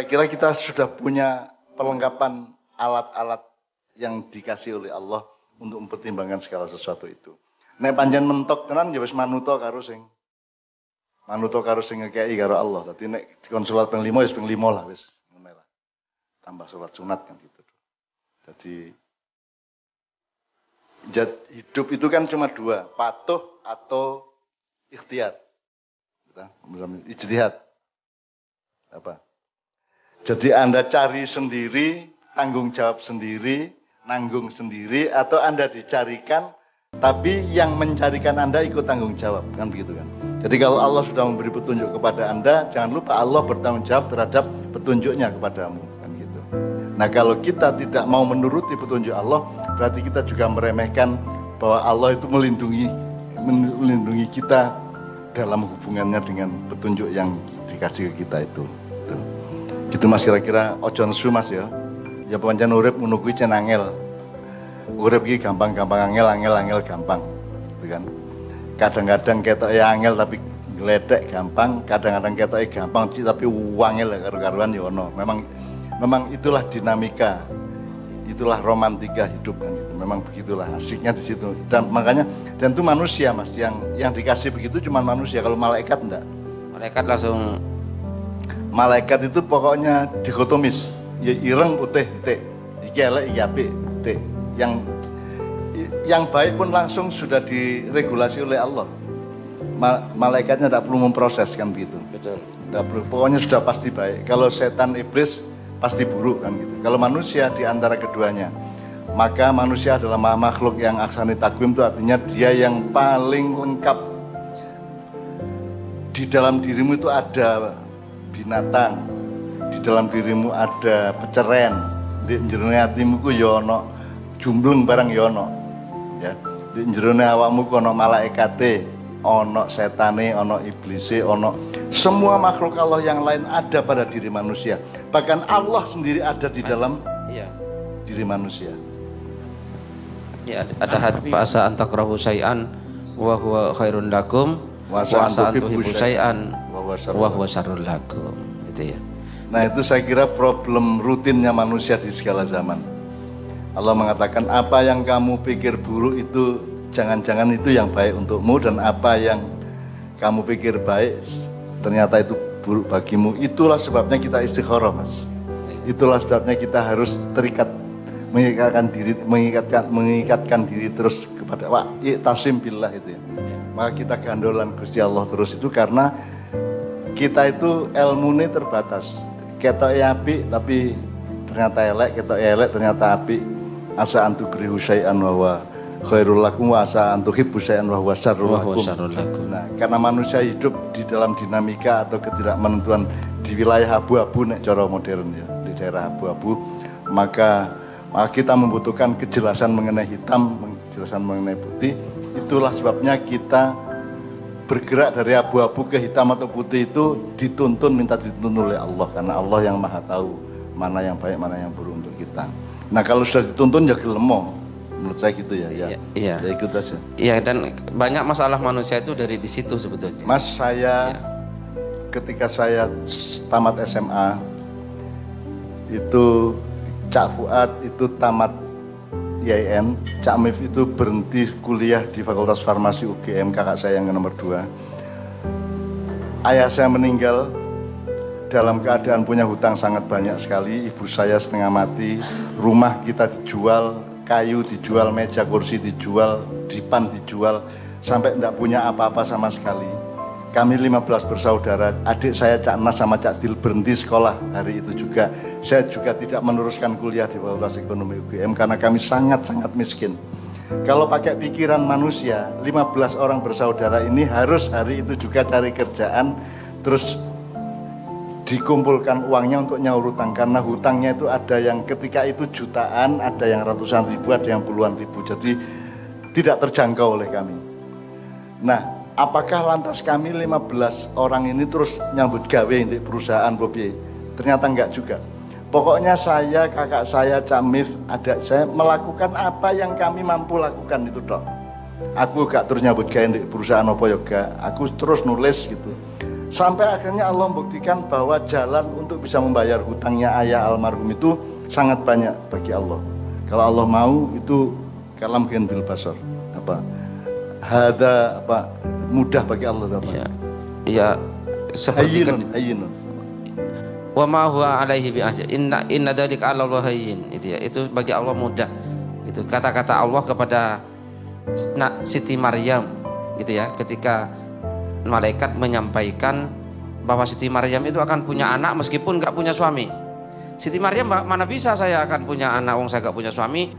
kira kita sudah punya perlengkapan alat-alat yang dikasih oleh Allah untuk mempertimbangkan segala sesuatu itu. Nek panjen mentok tenan ya wis manuto karo sing ngekeki karo Allah. Dadi nek dikon salat ping 5 wis ping 5 lah wis ngono lah. Tambah salat sunat kan gitu. Jadi hidup itu kan cuma dua, patuh atau ikhtiar. Ijtihad. Apa? Jadi Anda cari sendiri, tanggung jawab sendiri, nanggung sendiri, atau Anda dicarikan, tapi yang mencarikan Anda ikut tanggung jawab, kan begitu kan? Jadi kalau Allah sudah memberi petunjuk kepada Anda, jangan lupa Allah bertanggung jawab terhadap petunjuknya kepadamu, kan gitu. Nah kalau kita tidak mau menuruti petunjuk Allah, berarti kita juga meremehkan bahwa Allah itu melindungi kita dalam hubungannya dengan petunjuk yang dikasih ke kita itu. Gitu Mas, kira-kira ojo nesu Mas ya. Ya pancen urip menunggu cen angel. Urip iki gampang-gampang angel gampang. Gitu kan. Kadang-kadang ketoke angel tapi gledek gampang, kadang-kadang ketoke gampang tapi wangel karo-karuan ya ono. Memang itulah dinamika. Itulah romantika hidup kan gitu. Memang begitulah asiknya di situ. Dan makanya dan itu manusia Mas yang dikasih begitu cuma manusia. Kalau malaikat enggak. Malaikat itu pokoknya dikotomis, ya ireng putih titik, iki elek iki apik titik. Yang baik pun langsung sudah diregulasi oleh Allah. Malaikatnya tidak perlu memproses kan begitu. Betul. Tidak perlu, pokoknya sudah pasti baik. Kalau setan iblis pasti buruk kan gitu. Kalau manusia di antara keduanya, maka manusia adalah makhluk yang aksani takwim, itu artinya dia yang paling lengkap. Di dalam dirimu itu ada binatang, di dalam dirimu ada peceren, di jerone hatimu ku ya ana jumblung barang ya ana. Ya, di jerone awakmu ku ana malaikate, ana setane, ana iblise, ana semua makhluk Allah yang lain ada pada diri manusia. Bahkan Allah sendiri ada di dalam diri manusia. Ya, ada hadis fasa antakrahu syai'an wa huwa khairun lakum wa asa antuhibbu syai'an wa huwa syarrul lakum. Itu ya. Nah, itu saya kira problem rutinnya manusia di segala zaman. Allah mengatakan apa yang kamu pikir buruk itu jangan-jangan itu yang baik untukmu, dan apa yang kamu pikir baik ternyata itu buruk bagimu. Itulah sebabnya kita istikharah Mas. Itulah sebabnya kita harus terikat, mengikatkan diri terus kepada tasim billah itu ya. Maka kita gandolan Gusti Allah terus itu karena kita itu ilmu ini terbatas. Ketoke apik tapi ternyata elek, ketoke elek ternyata apik. Asa antukrihu syai'an wa huwa khairul lakum wa asa antuhibbu syai'an wa huwa syarrul lakum. Nah, karena manusia hidup di dalam dinamika atau ketidakmenentuan di wilayah abu-abu nek cara modern ya, di daerah abu-abu, maka kita membutuhkan kejelasan mengenai hitam, kejelasan mengenai putih. Itulah sebabnya kita bergerak dari abu-abu ke hitam atau putih itu minta dituntun oleh Allah, karena Allah yang maha tahu mana yang baik, mana yang buruk untuk kita. Nah kalau sudah dituntun ya gelemo, menurut saya gitu ya. Ya ikut aja. Iya, dan banyak masalah manusia itu dari di situ sebetulnya. Mas, ketika saya tamat SMA itu Cak Fuad itu tamat IAIN, Cak Mif itu berhenti kuliah di Fakultas Farmasi UGM, kakak saya yang nomor 2. Ayah saya meninggal dalam keadaan punya hutang sangat banyak sekali, ibu saya setengah mati, rumah kita dijual, kayu dijual, meja kursi dijual, dipan dijual, sampai tidak punya apa-apa sama sekali. Kami 15 bersaudara, adik saya Cak Nas sama Cak Dil berhenti sekolah hari itu juga. Saya juga tidak meneruskan kuliah di Fakultas Ekonomi UGM karena kami sangat-sangat miskin. Kalau pakai pikiran manusia, 15 orang bersaudara ini harus hari itu juga cari kerjaan, terus dikumpulkan uangnya untuk nyaur hutang, karena hutangnya itu ada yang ketika itu jutaan, ada yang ratusan ribu, ada yang puluhan ribu, jadi tidak terjangkau oleh kami. Nah, apakah lantas kami 15 orang ini terus nyambut gawe di perusahaan Bobi? Ternyata enggak juga. Pokoknya saya, kakak saya, Cak Mif, adik saya melakukan apa yang kami mampu lakukan itu dok. Aku gak terus nyambut gawe di perusahaan apa yoga, aku terus nulis gitu. Sampai akhirnya Allah membuktikan bahwa jalan untuk bisa membayar hutangnya ayah almarhum itu sangat banyak bagi Allah. Kalau Allah mau itu kalam bil basar. Apa? Hada apa? Mudah bagi Allah apa? Ya seperti hayyinun. Wa ma huwa alaihi bi asyir. Inna dzalika 'ala Allah hayyin. Itu ya. Itu bagi Allah mudah. Itu kata-kata Allah kepada Siti Maryam gitu ya, ketika malaikat menyampaikan bahwa Siti Maryam itu akan punya anak meskipun nggak punya suami. Siti Maryam, mana bisa saya akan punya anak wong saya nggak punya suami.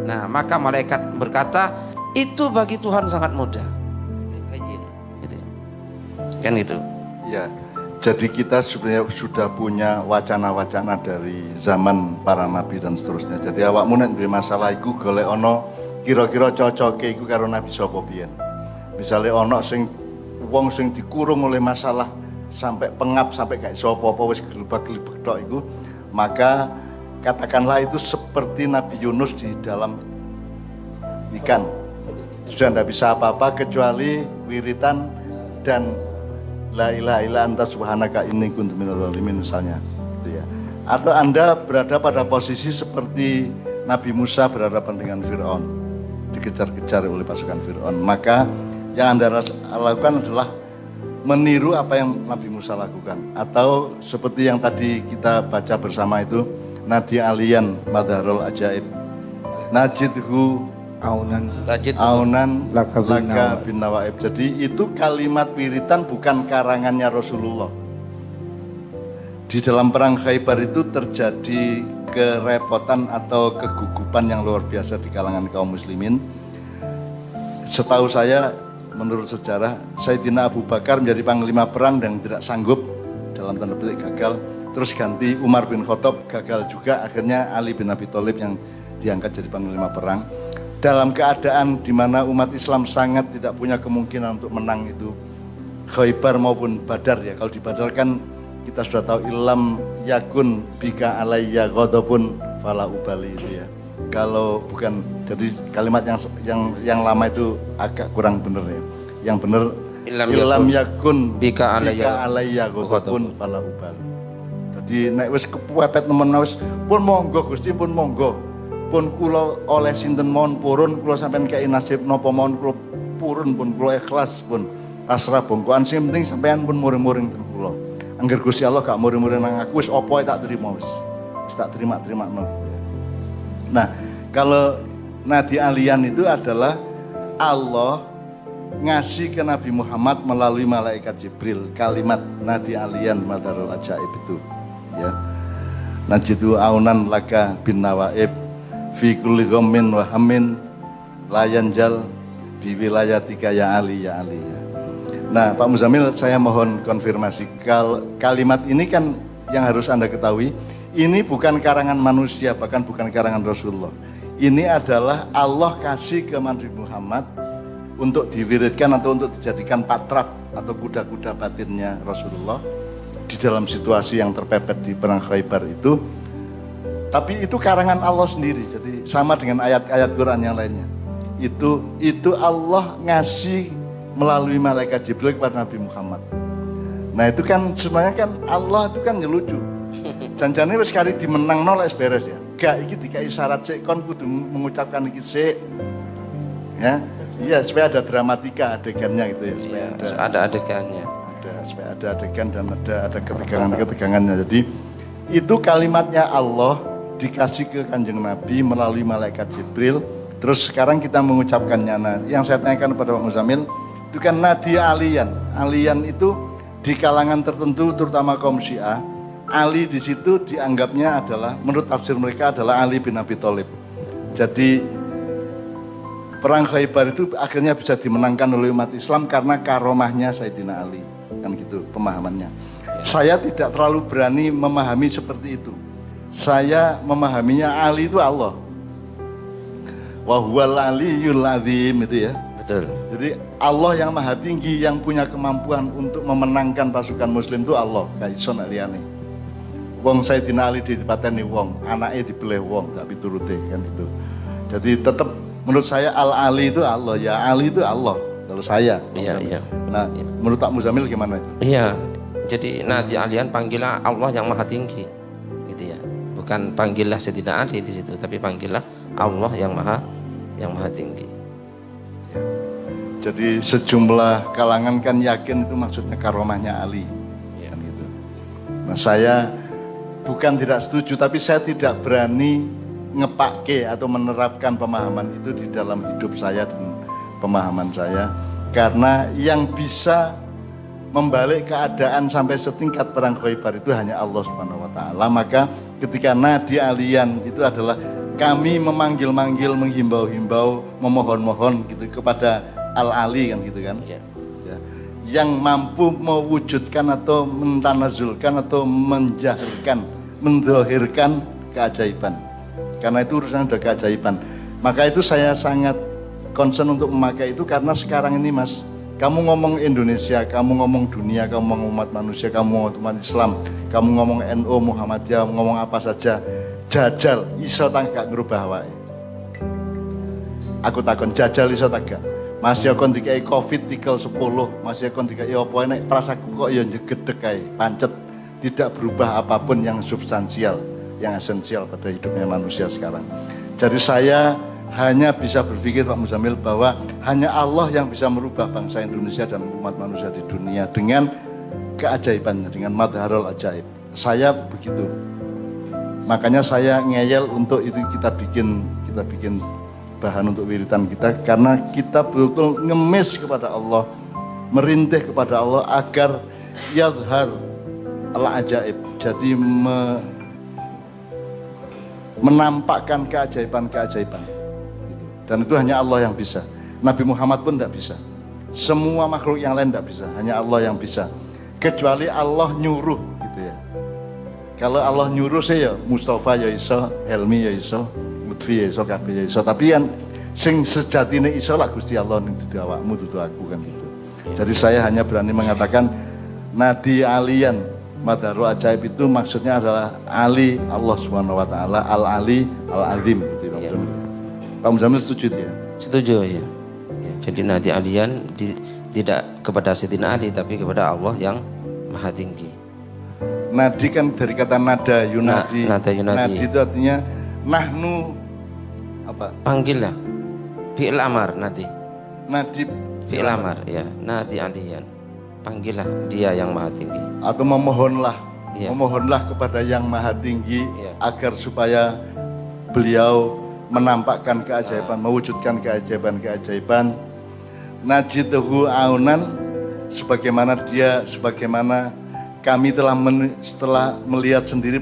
Nah maka malaikat berkata itu bagi Tuhan sangat mudah. Gitu. Kan itu ya. Jadi kita sebenarnya sudah punya wacana-wacana dari zaman para nabi dan seterusnya. Jadi awakmu nek duwe masalah iku golek ana kira-kira cocoke iku karo nabi sapa piyen. Misale ana sing wong sing dikurung oleh masalah sampai pengap sampai gak iso apa-apa wis gelebak-gelebek tok iku, maka katakanlah itu seperti Nabi Yunus di dalam ikan. Sudah tidak bisa apa-apa kecuali wiritan dan la ilaha illa anta subhanaka inni kuntu minadz dzalimin misalnya gitu ya. Atau Anda berada pada posisi seperti Nabi Musa berhadapan dengan Firaun, dikejar-kejar oleh pasukan Firaun, maka yang Anda lakukan adalah meniru apa yang Nabi Musa lakukan. Atau seperti yang tadi kita baca bersama itu, Nadi aliyan madharul ajaib najidhu aunan laka bin nawaib. Jadi itu kalimat wiritan bukan karangannya Rasulullah. Di dalam perang Khaybar itu terjadi kerepotan atau kegugupan yang luar biasa di kalangan kaum muslimin. Setahu saya, menurut sejarah, Sayyidina Abu Bakar menjadi panglima perang dan tidak sanggup, dalam tanda petik gagal. Terus ganti Umar bin Khattab, gagal juga. Akhirnya Ali bin Abi Thalib yang diangkat jadi panglima perang. Dalam keadaan di mana umat Islam sangat tidak punya kemungkinan untuk menang itu Khaybar maupun Badar ya. Kalau di Badar kan kita sudah tahu ilam yakun bika alayya ghadabun fala ubali itu ya. Kalau bukan, jadi kalimat yang lama itu agak kurang benar ya. Yang benar ilam yakun bika alayya ghadabun fala ubali. Jadi nek wis kepepet nemen wis pun monggo Gusti, pun monggo. Pun kula oleh sinten mawon purun, kula sampean kei nasib napa mawon kula purun, pun kula ikhlas, pun pasrah bongkoan, sing penting sampean pun muring-muring ten kula. Angger Gusti Allah gak muring-muring nang aku, wis apa tak terima wis. Wis tak terima-terima gitu ya. Nah, kalau nadi alian itu adalah Allah ngasih ke Nabi Muhammad melalui malaikat Jibril kalimat nadi alian madharul ajaib itu ya. Najidu aunan laka bin nawaib fi kulli ghammin wa hammin la yanjal bi wilayatika ya Ali ya Ali ya. Nah, Pak Muzamil, saya mohon konfirmasi. Kalimat ini kan yang harus Anda ketahui, ini bukan karangan manusia, bahkan bukan karangan Rasulullah. Ini adalah Allah kasih ke Nabi Muhammad untuk diwiridkan atau untuk dijadikan patrap atau kuda-kuda batinnya Rasulullah di dalam situasi yang terpepet di perang Khaybar itu. Tapi itu karangan Allah sendiri, jadi sama dengan ayat-ayat Quran yang lainnya. Itu Allah ngasih melalui malaikat Jibril kepada Nabi Muhammad. Nah itu kan sebenarnya kan Allah itu kan nyelucu. Janjane wis kali dimenang nol beres ya. Gak iki dikai syarat sik kon kudu mengucapkan iki sik. Ya. Iya, supaya ada dramatika adegannya gitu ya, supaya ada adegannya. Supaya ada adegan dan ada ketegangan-ketegangannya. Jadi itu kalimatnya Allah dikasih ke Kanjeng Nabi melalui malaikat Jibril. Terus sekarang kita mengucapkannya. Nah, yang saya tanyakan kepada Pak Muzamil, itu kan nadi alian. Alian itu di kalangan tertentu, terutama kaum Syiah, Ali di situ dianggapnya adalah, menurut tafsir mereka adalah Ali bin Abi Thalib. Jadi perang Khaybar itu akhirnya bisa dimenangkan oleh umat Islam karena karomahnya Sayyidina Ali, kan gitu pemahamannya. Saya tidak terlalu berani memahami seperti itu. Saya memahaminya Ali itu Allah. Wa huwal aliyyul azim itu ya. Betul. Jadi Allah yang maha tinggi yang punya kemampuan untuk memenangkan pasukan muslim itu Allah, gak iso nek liyane. Wong Sayyidina Ali dipateni wong, anake dibeleh wong, gak piturute kan gitu. Jadi tetap menurut saya Al-Ali itu Allah, ya Ali itu Allah kalau saya. Iya. Nah, menurut Pak Muzamil gimana itu? Iya, jadi nadi alian panggillah Allah yang maha tinggi, gitu ya. Bukan panggillah Sayyidina Ali di situ, tapi panggillah Allah yang maha tinggi. Jadi sejumlah kalangan kan yakin itu maksudnya karomahnya Ali, kan gitu. Nah saya bukan tidak setuju, tapi saya tidak berani ngepake atau menerapkan pemahaman itu di dalam hidup saya dan pemahaman saya, karena yang bisa membalik keadaan sampai setingkat perang Khaybar itu hanya Allah Subhanahu wa taala. Maka ketika nadi alian itu adalah kami memanggil-manggil, menghimbau-himbau, memohon-mohon gitu kepada Al-Ali kan gitu kan. Ya. Yang mampu mewujudkan atau mentanazulkan atau menjahirkan, mendohirkan keajaiban. Karena itu urusan sudah keajaiban. Maka itu saya sangat concern untuk memakai itu, karena sekarang ini Mas, kamu ngomong Indonesia, kamu ngomong dunia, kamu ngomong umat manusia, kamu ngomong umat Islam, kamu ngomong NU, Muhammadiyah, ngomong apa saja, jajal iso tangga ngerubah wae. Aku takon jajal iso tangga. Mas ya kon dikai Covid tikel 10, Mas ya kon dikai apa nek prasaku kok ya njegedhek kae, pancet tidak berubah apapun yang substansial, yang esensial pada hidupnya manusia sekarang. Jadi saya hanya bisa berpikir Pak Muzamil bahwa hanya Allah yang bisa merubah bangsa Indonesia dan umat manusia di dunia dengan keajaibannya, dengan madharul ajaib. Saya begitu. Makanya saya ngeyel untuk itu kita bikin bahan untuk wiritan kita, karena kita betul-betul ngemis kepada Allah, merintih kepada Allah agar yadhar al-ajaib. Jadi menampakkan keajaiban-keajaiban. Dan itu hanya Allah yang bisa. Nabi Muhammad pun tidak bisa. Semua makhluk yang lain tidak bisa. Hanya Allah yang bisa. Kecuali Allah nyuruh gitu ya. Kalau Allah nyuruh sih ya Mustafa ya iso, Helmi ya iso, Lutfi ya iso, Kabeh ya iso. Tapi yang sing sejatine iso lah Gusti Allah dudu awakmu, dudu aku kan gitu. Jadi saya hanya berani mengatakan nadi alian madharul ajaib itu maksudnya adalah Ali Allah Subhanahu wa taala, Al-Ali, Al-Azim gitu ya. Pak Muzamil setuju ya? Setuju ya. Jadi nadi alian tidak kepada Sayyidina Ali, tapi kepada Allah yang maha tinggi. Nadi kan dari kata nada yunadi. Nada yunadi. Nadi itu artinya nahnu apa? Panggil lah. Fi'il amar nadi. Nadi fi'il amar ya. Nadi alian. Panggillah dia yang maha tinggi. Atau memohonlah. Ya. Memohonlah kepada yang maha tinggi ya, agar supaya beliau menampakkan keajaiban, mewujudkan keajaiban-keajaiban. Najidhu aunan, sebagaimana kami telah setelah melihat sendiri